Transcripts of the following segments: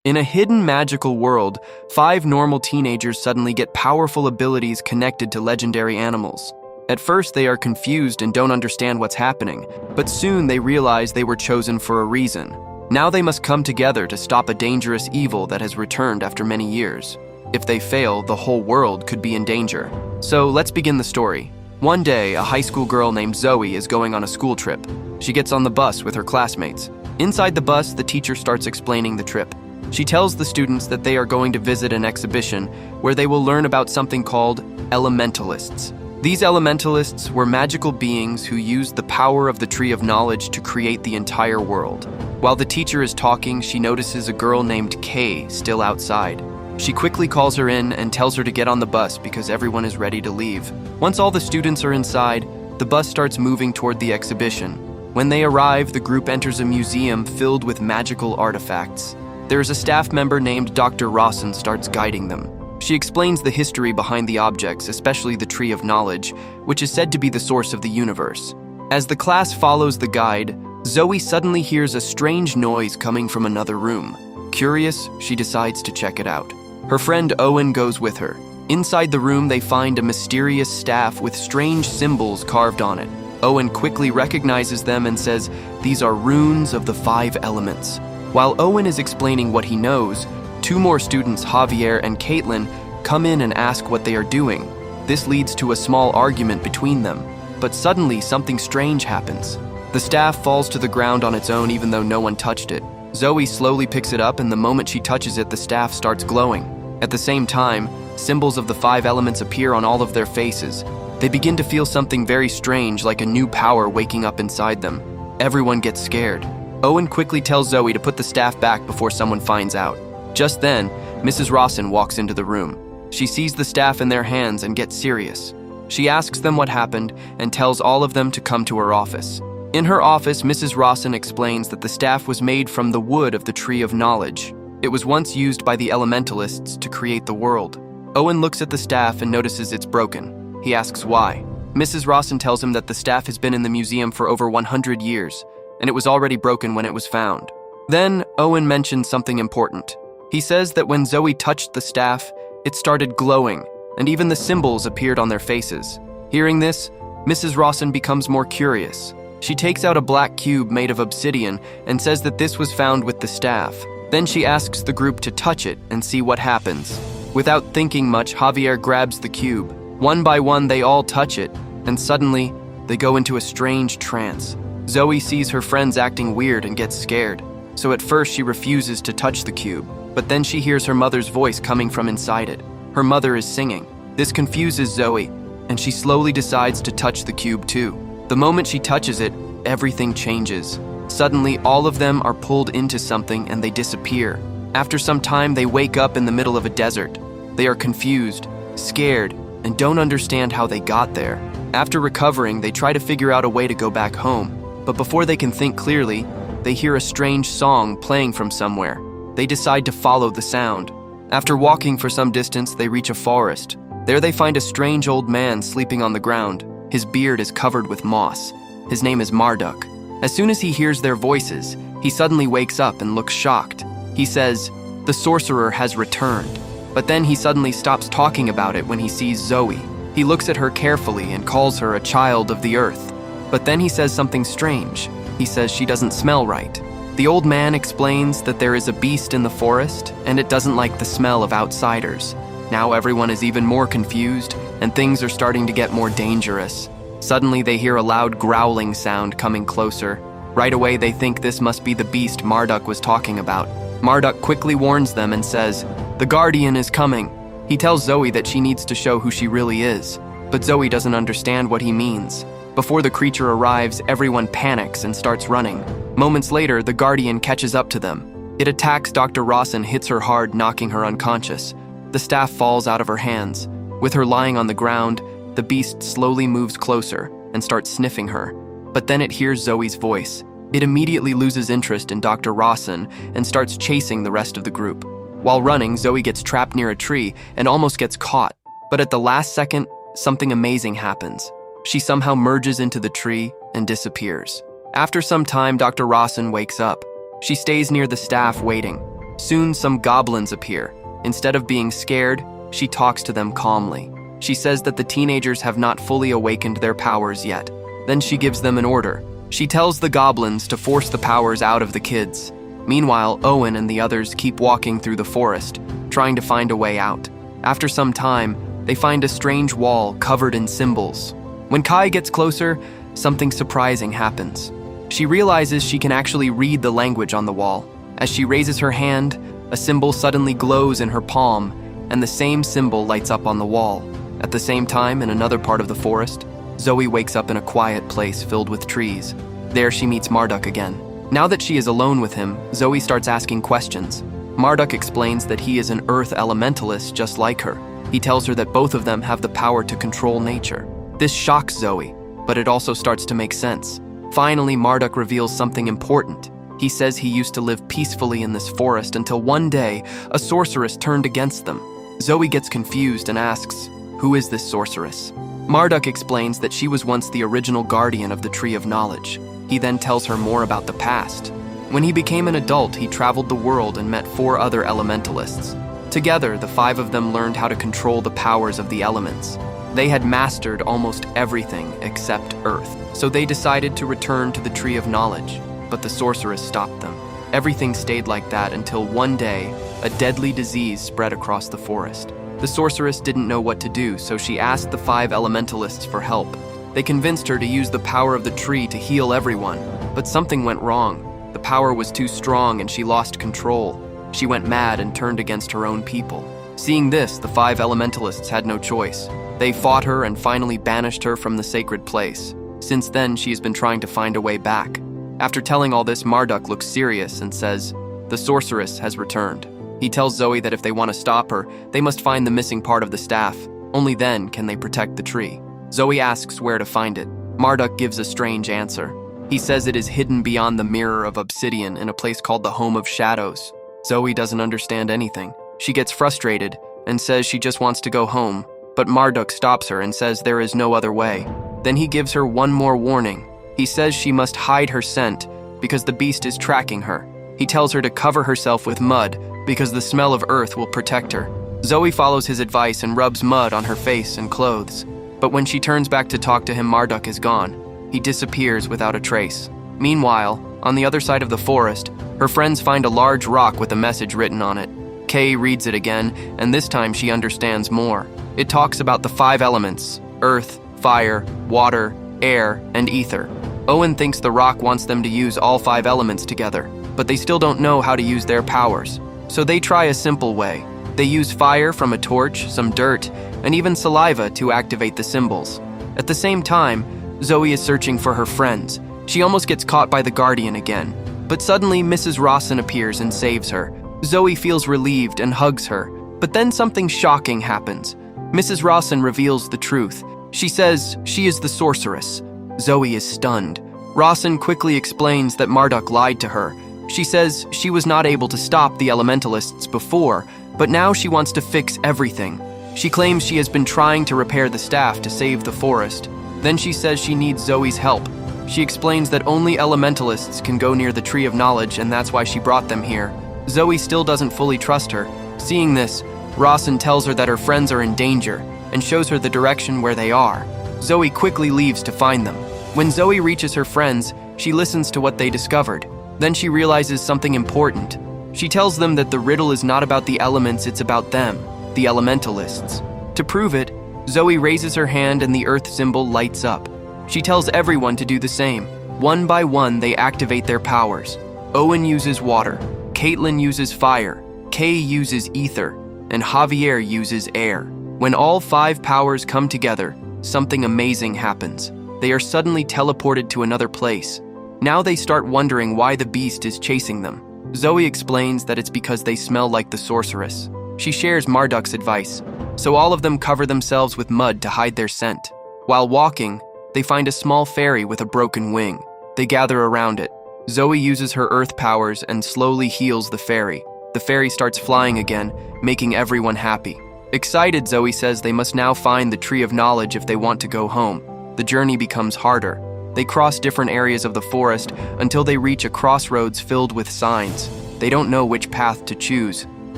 In a hidden magical world, 5 normal teenagers suddenly get powerful abilities connected to legendary animals. At first, they are confused and don't understand what's happening, but soon they realize they were chosen for a reason. Now they must come together to stop a dangerous evil that has returned after many years. If they fail, the whole world could be in danger. So let's begin the story. One day, a high school girl named Zoe is going on a school trip. She gets on the bus with her classmates. Inside the bus, the teacher starts explaining the trip. She tells the students that they are going to visit an exhibition where they will learn about something called elementalists. These elementalists were magical beings who used the power of the tree of knowledge to create the entire world. While the teacher is talking, she notices a girl named Kay still outside. She quickly calls her in and tells her to get on the bus because everyone is ready to leave. Once all the students are inside, the bus starts moving toward the exhibition. When they arrive, the group enters a museum filled with magical artifacts. There is a staff member named Dr. Rawson starts guiding them. She explains the history behind the objects, especially the Tree of Knowledge, which is said to be the source of the universe. As the class follows the guide, Zoe suddenly hears a strange noise coming from another room. Curious, she decides to check it out. Her friend Owen goes with her. Inside the room, they find a mysterious staff with strange symbols carved on it. Owen quickly recognizes them and says, "These are runes of the 5 elements." While Owen is explaining what he knows, 2 more students, Javier and Caitlin, come in and ask what they are doing. This leads to a small argument between them, but suddenly something strange happens. The staff falls to the ground on its own even though no one touched it. Zoe slowly picks it up, and the moment she touches it, the staff starts glowing. At the same time, symbols of the 5 elements appear on all of their faces. They begin to feel something very strange, like a new power waking up inside them. Everyone gets scared. Owen quickly tells Zoe to put the staff back before someone finds out. Just then, Mrs. Rawson walks into the room. She sees the staff in their hands and gets serious. She asks them what happened and tells all of them to come to her office. In her office, Mrs. Rawson explains that the staff was made from the wood of the Tree of Knowledge. It was once used by the elementalists to create the world. Owen looks at the staff and notices it's broken. He asks why. Mrs. Rawson tells him that the staff has been in the museum for over 100 years, and it was already broken when it was found. Then, Owen mentions something important. He says that when Zoe touched the staff, it started glowing, and even the symbols appeared on their faces. Hearing this, Mrs. Rawson becomes more curious. She takes out a black cube made of obsidian and says that this was found with the staff. Then she asks the group to touch it and see what happens. Without thinking much, Javier grabs the cube. One by one, they all touch it, and suddenly, they go into a strange trance. Zoe sees her friends acting weird and gets scared, so at first she refuses to touch the cube, but then she hears her mother's voice coming from inside it. Her mother is singing. This confuses Zoe, and she slowly decides to touch the cube too. The moment she touches it, everything changes. Suddenly, all of them are pulled into something and they disappear. After some time, they wake up in the middle of a desert. They are confused, scared, and don't understand how they got there. After recovering, they try to figure out a way to go back home. But before they can think clearly, they hear a strange song playing from somewhere. They decide to follow the sound. After walking for some distance, they reach a forest. There they find a strange old man sleeping on the ground. His beard is covered with moss. His name is Marduk. As soon as he hears their voices, he suddenly wakes up and looks shocked. He says, "The sorcerer has returned." But then he suddenly stops talking about it when he sees Zoe. He looks at her carefully and calls her a child of the earth. But then he says something strange. He says she doesn't smell right. The old man explains that there is a beast in the forest, and it doesn't like the smell of outsiders. Now everyone is even more confused, and things are starting to get more dangerous. Suddenly they hear a loud growling sound coming closer. Right away they think this must be the beast Marduk was talking about. Marduk quickly warns them and says, "The guardian is coming." He tells Zoe that she needs to show who she really is, but Zoe doesn't understand what he means. Before the creature arrives, everyone panics and starts running. Moments later, the guardian catches up to them. It attacks Dr. Ross and hits her hard, knocking her unconscious. The staff falls out of her hands. With her lying on the ground, the beast slowly moves closer and starts sniffing her. But then it hears Zoe's voice. It immediately loses interest in Dr. Rawson and starts chasing the rest of the group. While running, Zoe gets trapped near a tree and almost gets caught. But at the last second, something amazing happens. She somehow merges into the tree and disappears. After some time, Dr. Rawson wakes up. She stays near the staff waiting. Soon, some goblins appear. Instead of being scared, she talks to them calmly. She says that the teenagers have not fully awakened their powers yet. Then she gives them an order. She tells the goblins to force the powers out of the kids. Meanwhile, Owen and the others keep walking through the forest, trying to find a way out. After some time, they find a strange wall covered in symbols. When Kai gets closer, something surprising happens. She realizes she can actually read the language on the wall. As she raises her hand, a symbol suddenly glows in her palm, and the same symbol lights up on the wall. At the same time, in another part of the forest, Zoe wakes up in a quiet place filled with trees. There she meets Marduk again. Now that she is alone with him, Zoe starts asking questions. Marduk explains that he is an earth elementalist just like her. He tells her that both of them have the power to control nature. This shocks Zoe, but it also starts to make sense. Finally, Marduk reveals something important. He says he used to live peacefully in this forest until one day, a sorceress turned against them. Zoe gets confused and asks, "Who is this sorceress?" Marduk explains that she was once the original guardian of the Tree of Knowledge. He then tells her more about the past. When he became an adult, he traveled the world and met 4 other elementalists. Together, the 5 of them learned how to control the powers of the elements. They had mastered almost everything except Earth, so they decided to return to the Tree of Knowledge, but the sorceress stopped them. Everything stayed like that until one day, a deadly disease spread across the forest. The sorceress didn't know what to do, so she asked the 5 elementalists for help. They convinced her to use the power of the tree to heal everyone, but something went wrong. The power was too strong and she lost control. She went mad and turned against her own people. Seeing this, the 5 elementalists had no choice. They fought her and finally banished her from the sacred place. Since then, she has been trying to find a way back. After telling all this, Marduk looks serious and says, "The sorceress has returned." He tells Zoe that if they want to stop her, they must find the missing part of the staff. Only then can they protect the tree. Zoe asks where to find it. Marduk gives a strange answer. He says it is hidden beyond the mirror of obsidian in a place called the Home of Shadows. Zoe doesn't understand anything. She gets frustrated and says she just wants to go home, but Marduk stops her and says there is no other way. Then he gives her one more warning. He says she must hide her scent because the beast is tracking her. He tells her to cover herself with mud because the smell of earth will protect her. Zoe follows his advice and rubs mud on her face and clothes. But when she turns back to talk to him, Marduk is gone. He disappears without a trace. Meanwhile, on the other side of the forest, her friends find a large rock with a message written on it. Kay reads it again, and this time she understands more. It talks about the 5 elements: earth, fire, water, air, and ether. Owen thinks the rock wants them to use all 5 elements together, but they still don't know how to use their powers. So they try a simple way. They use fire from a torch, some dirt, and even saliva to activate the symbols. At the same time, Zoe is searching for her friends. She almost gets caught by the Guardian again. But suddenly, Mrs. Rawson appears and saves her. Zoe feels relieved and hugs her. But then something shocking happens. Mrs. Rawson reveals the truth. She says she is the sorceress. Zoe is stunned. Rawson quickly explains that Marduk lied to her. She says she was not able to stop the elementalists before, but now she wants to fix everything. She claims she has been trying to repair the staff to save the forest. Then she says she needs Zoe's help. She explains that only elementalists can go near the Tree of Knowledge, and that's why she brought them here. Zoe still doesn't fully trust her. Seeing this, Rawson tells her that her friends are in danger and shows her the direction where they are. Zoe quickly leaves to find them. When Zoe reaches her friends, she listens to what they discovered. Then she realizes something important. She tells them that the riddle is not about the elements, it's about them, the elementalists. To prove it, Zoe raises her hand and the earth symbol lights up. She tells everyone to do the same. One by one, they activate their powers. Owen uses water, Caitlin uses fire, Kay uses ether, and Javier uses air. When all 5 powers come together, something amazing happens. They are suddenly teleported to another place. Now they start wondering why the beast is chasing them. Zoe explains that it's because they smell like the sorceress. She shares Marduk's advice, so all of them cover themselves with mud to hide their scent. While walking, they find a small fairy with a broken wing. They gather around it. Zoe uses her earth powers and slowly heals the fairy. The fairy starts flying again, making everyone happy. Excited, Zoe says they must now find the Tree of Knowledge if they want to go home. The journey becomes harder. They cross different areas of the forest until they reach a crossroads filled with signs. They don't know which path to choose.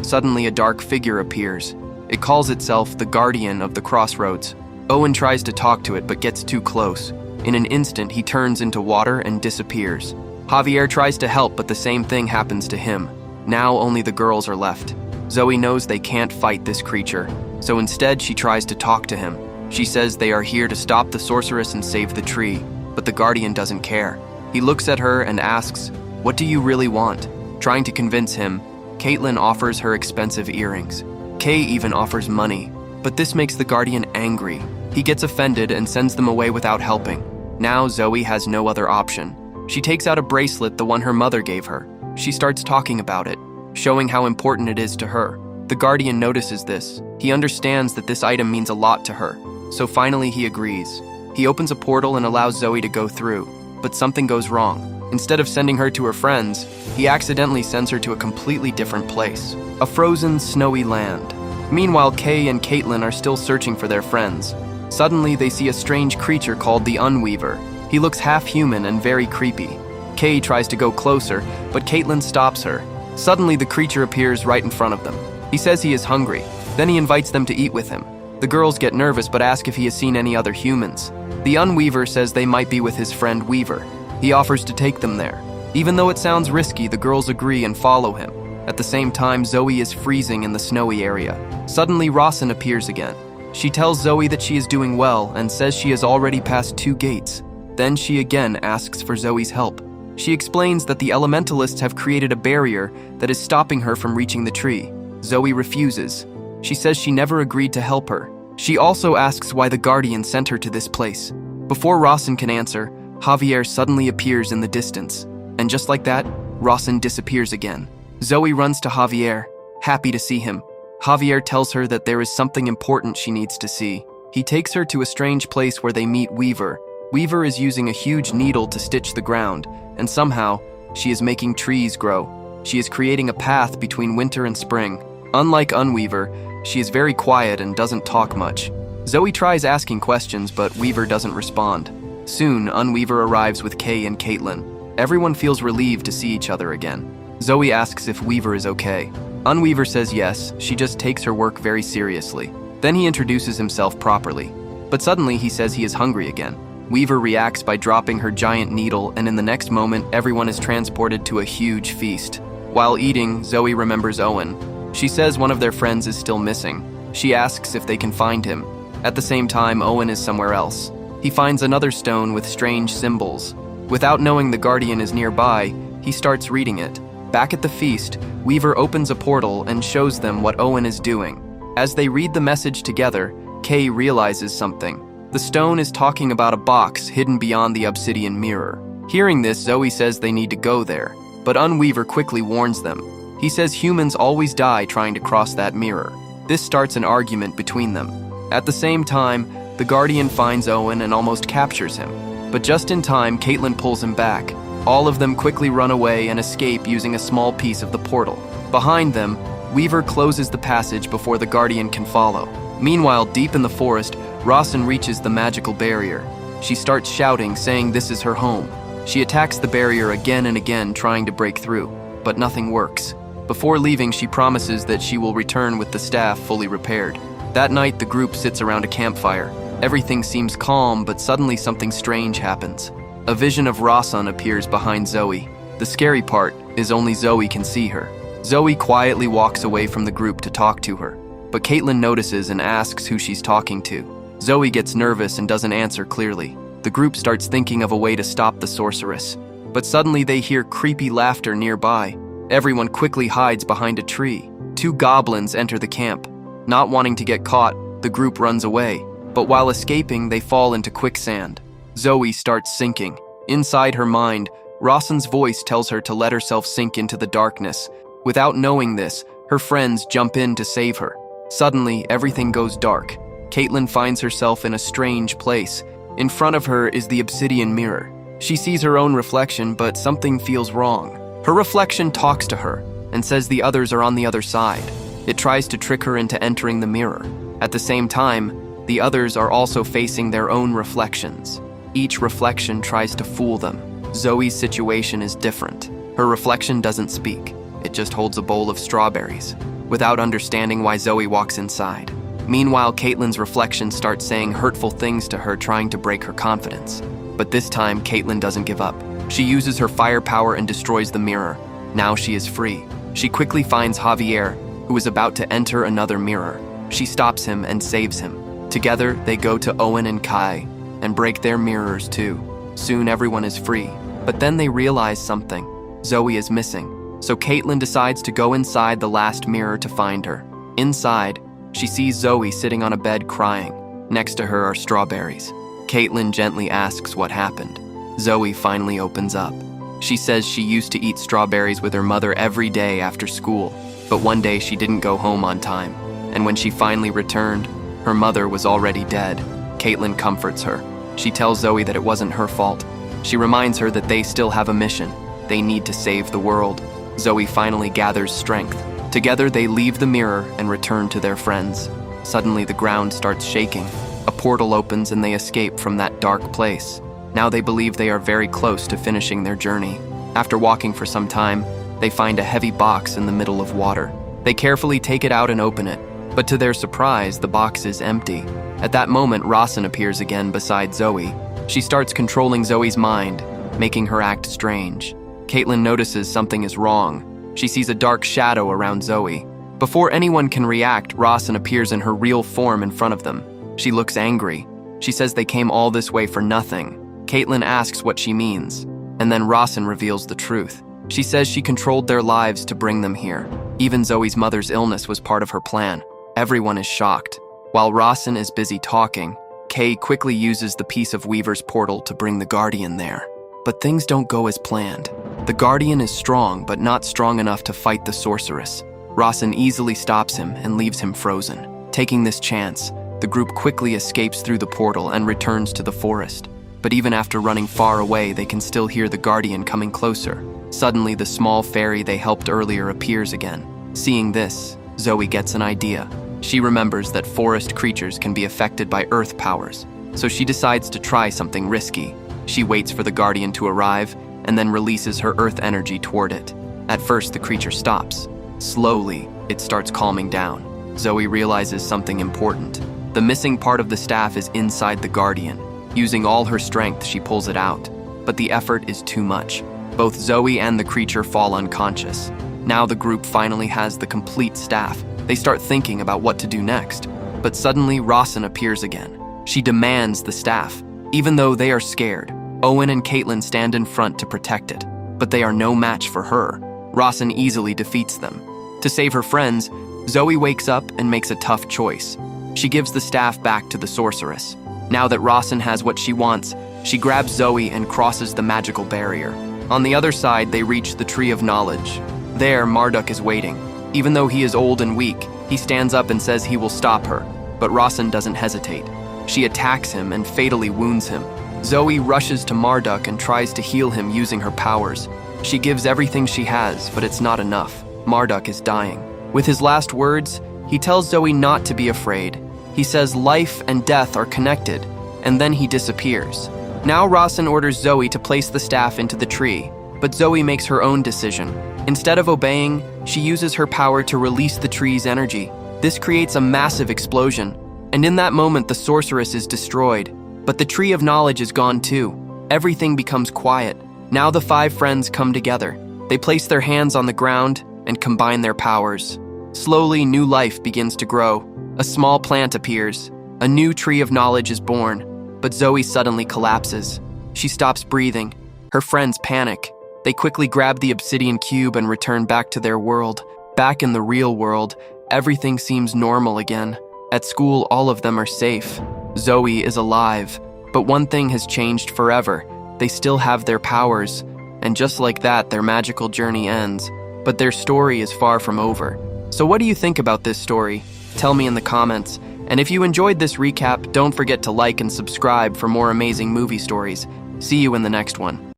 Suddenly, a dark figure appears. It calls itself the Guardian of the Crossroads. Owen tries to talk to it but gets too close. In an instant, he turns into water and disappears. Javier tries to help, but the same thing happens to him. Now only the girls are left. Zoe knows they can't fight this creature, so instead she tries to talk to him. She says they are here to stop the sorceress and save the tree, but the Guardian doesn't care. He looks at her and asks, "What do you really want?" Trying to convince him, Caitlin offers her expensive earrings. Kay even offers money, but this makes the Guardian angry. He gets offended and sends them away without helping. Now Zoe has no other option. She takes out a bracelet, the one her mother gave her. She starts talking about it, showing how important it is to her. The Guardian notices this. He understands that this item means a lot to her, so finally he agrees. He opens a portal and allows Zoe to go through, but something goes wrong. Instead of sending her to her friends, he accidentally sends her to a completely different place, a frozen, snowy land. Meanwhile, Kay and Caitlin are still searching for their friends. Suddenly, they see a strange creature called the Unweaver. He looks half-human and very creepy. Kay tries to go closer, but Caitlin stops her. Suddenly, the creature appears right in front of them. He says he is hungry. Then he invites them to eat with him. The girls get nervous but ask if he has seen any other humans. The Unweaver says they might be with his friend Weaver. He offers to take them there. Even though it sounds risky, the girls agree and follow him. At the same time, Zoe is freezing in the snowy area. Suddenly, Rawson appears again. She tells Zoe that she is doing well and says she has already passed 2 gates. Then she again asks for Zoe's help. She explains that the elementalists have created a barrier that is stopping her from reaching the tree. Zoe refuses. She says she never agreed to help her. She also asks why the Guardian sent her to this place. Before Rawson can answer, Javier suddenly appears in the distance. And just like that, Rawson disappears again. Zoe runs to Javier, happy to see him. Javier tells her that there is something important she needs to see. He takes her to a strange place where they meet Weaver. Weaver is using a huge needle to stitch the ground, and somehow, she is making trees grow. She is creating a path between winter and spring. Unlike Unweaver, she is very quiet and doesn't talk much. Zoe tries asking questions, but Weaver doesn't respond. Soon, Unweaver arrives with Kay and Caitlin. Everyone feels relieved to see each other again. Zoe asks if Weaver is okay. Unweaver says yes, she just takes her work very seriously. Then he introduces himself properly. But suddenly he says he is hungry again. Weaver reacts by dropping her giant needle, and in the next moment, everyone is transported to a huge feast. While eating, Zoe remembers Owen. She says one of their friends is still missing. She asks if they can find him. At the same time, Owen is somewhere else. He finds another stone with strange symbols. Without knowing the Guardian is nearby, he starts reading it. Back at the feast, Weaver opens a portal and shows them what Owen is doing. As they read the message together, Kay realizes something. The stone is talking about a box hidden beyond the obsidian mirror. Hearing this, Zoe says they need to go there, but Unweaver quickly warns them. He says humans always die trying to cross that mirror. This starts an argument between them. At the same time, the Guardian finds Owen and almost captures him. But just in time, Caitlin pulls him back. All of them quickly run away and escape using a small piece of the portal. Behind them, Weaver closes the passage before the Guardian can follow. Meanwhile, deep in the forest, Rawson reaches the magical barrier. She starts shouting, saying this is her home. She attacks the barrier again and again, trying to break through, but nothing works. Before leaving, she promises that she will return with the staff fully repaired. That night, the group sits around a campfire. Everything seems calm, but suddenly something strange happens. A vision of Rawson appears behind Zoe. The scary part is only Zoe can see her. Zoe quietly walks away from the group to talk to her, but Caitlin notices and asks who she's talking to. Zoe gets nervous and doesn't answer clearly. The group starts thinking of a way to stop the sorceress, but suddenly they hear creepy laughter nearby. Everyone quickly hides behind a tree. 2 goblins enter the camp. Not wanting to get caught, the group runs away, but while escaping, they fall into quicksand. Zoe starts sinking. Inside her mind, Rawson's voice tells her to let herself sink into the darkness. Without knowing this, her friends jump in to save her. Suddenly, everything goes dark. Caitlin finds herself in a strange place. In front of her is the obsidian mirror. She sees her own reflection, but something feels wrong. Her reflection talks to her and says the others are on the other side. It tries to trick her into entering the mirror. At the same time, the others are also facing their own reflections. Each reflection tries to fool them. Zoe's situation is different. Her reflection doesn't speak. It just holds a bowl of strawberries, without understanding why Zoe walks inside. Meanwhile, Caitlin's reflection starts saying hurtful things to her, trying to break her confidence. But this time, Caitlin doesn't give up. She uses her firepower and destroys the mirror. Now she is free. She quickly finds Javier, who is about to enter another mirror. She stops him and saves him. Together, they go to Owen and Kai and break their mirrors too. Soon everyone is free, but then they realize something. Zoe is missing, so Caitlin decides to go inside the last mirror to find her. Inside, she sees Zoe sitting on a bed crying. Next to her are strawberries. Caitlin gently asks what happened. Zoe finally opens up. She says she used to eat strawberries with her mother every day after school, but one day she didn't go home on time, and when she finally returned, her mother was already dead. Caitlin comforts her. She tells Zoe that it wasn't her fault. She reminds her that they still have a mission. They need to save the world. Zoe finally gathers strength. Together, they leave the mirror and return to their friends. Suddenly, the ground starts shaking. A portal opens and they escape from that dark place. Now they believe they are very close to finishing their journey. After walking for some time, they find a heavy box in the middle of water. They carefully take it out and open it, but to their surprise, the box is empty. At that moment, Rawson appears again beside Zoe. She starts controlling Zoe's mind, making her act strange. Caitlin notices something is wrong. She sees a dark shadow around Zoe. Before anyone can react, Rawson appears in her real form in front of them. She looks angry. She says they came all this way for nothing. Caitlin asks what she means, and then Rawson reveals the truth. She says she controlled their lives to bring them here. Even Zoe's mother's illness was part of her plan. Everyone is shocked. While Rawson is busy talking, Kay quickly uses the piece of Weaver's portal to bring the Guardian there. But things don't go as planned. The Guardian is strong, but not strong enough to fight the sorceress. Rawson easily stops him and leaves him frozen. Taking this chance, the group quickly escapes through the portal and returns to the forest. But even after running far away, they can still hear the Guardian coming closer. Suddenly, the small fairy they helped earlier appears again. Seeing this, Zoe gets an idea. She remembers that forest creatures can be affected by earth powers, so she decides to try something risky. She waits for the Guardian to arrive and then releases her earth energy toward it. At first, the creature stops. Slowly, it starts calming down. Zoe realizes something important. The missing part of the staff is inside the Guardian. Using all her strength, she pulls it out, but the effort is too much. Both Zoe and the creature fall unconscious. Now the group finally has the complete staff. They start thinking about what to do next, but suddenly Rawson appears again. She demands the staff. Even though they are scared, Owen and Caitlin stand in front to protect it, but they are no match for her. Rawson easily defeats them. To save her friends, Zoe wakes up and makes a tough choice. She gives the staff back to the sorceress. Now that Rawson has what she wants, she grabs Zoe and crosses the magical barrier. On the other side, they reach the Tree of Knowledge. There, Marduk is waiting. Even though he is old and weak, he stands up and says he will stop her, but Rawson doesn't hesitate. She attacks him and fatally wounds him. Zoe rushes to Marduk and tries to heal him using her powers. She gives everything she has, but it's not enough. Marduk is dying. With his last words, he tells Zoe not to be afraid. He says life and death are connected, and then he disappears. Now Rawson orders Zoe to place the staff into the tree, but Zoe makes her own decision. Instead of obeying, she uses her power to release the tree's energy. This creates a massive explosion, and in that moment the sorceress is destroyed. But the Tree of Knowledge is gone too. Everything becomes quiet. Now the 5 friends come together. They place their hands on the ground and combine their powers. Slowly, new life begins to grow. A small plant appears. A new Tree of Knowledge is born. But Zoe suddenly collapses. She stops breathing. Her friends panic. They quickly grab the obsidian cube and return back to their world. Back in the real world, everything seems normal again. At school, all of them are safe. Zoe is alive. But one thing has changed forever. They still have their powers. And just like that, their magical journey ends. But their story is far from over. So what do you think about this story? Tell me in the comments. And if you enjoyed this recap, don't forget to like and subscribe for more amazing movie stories. See you in the next one.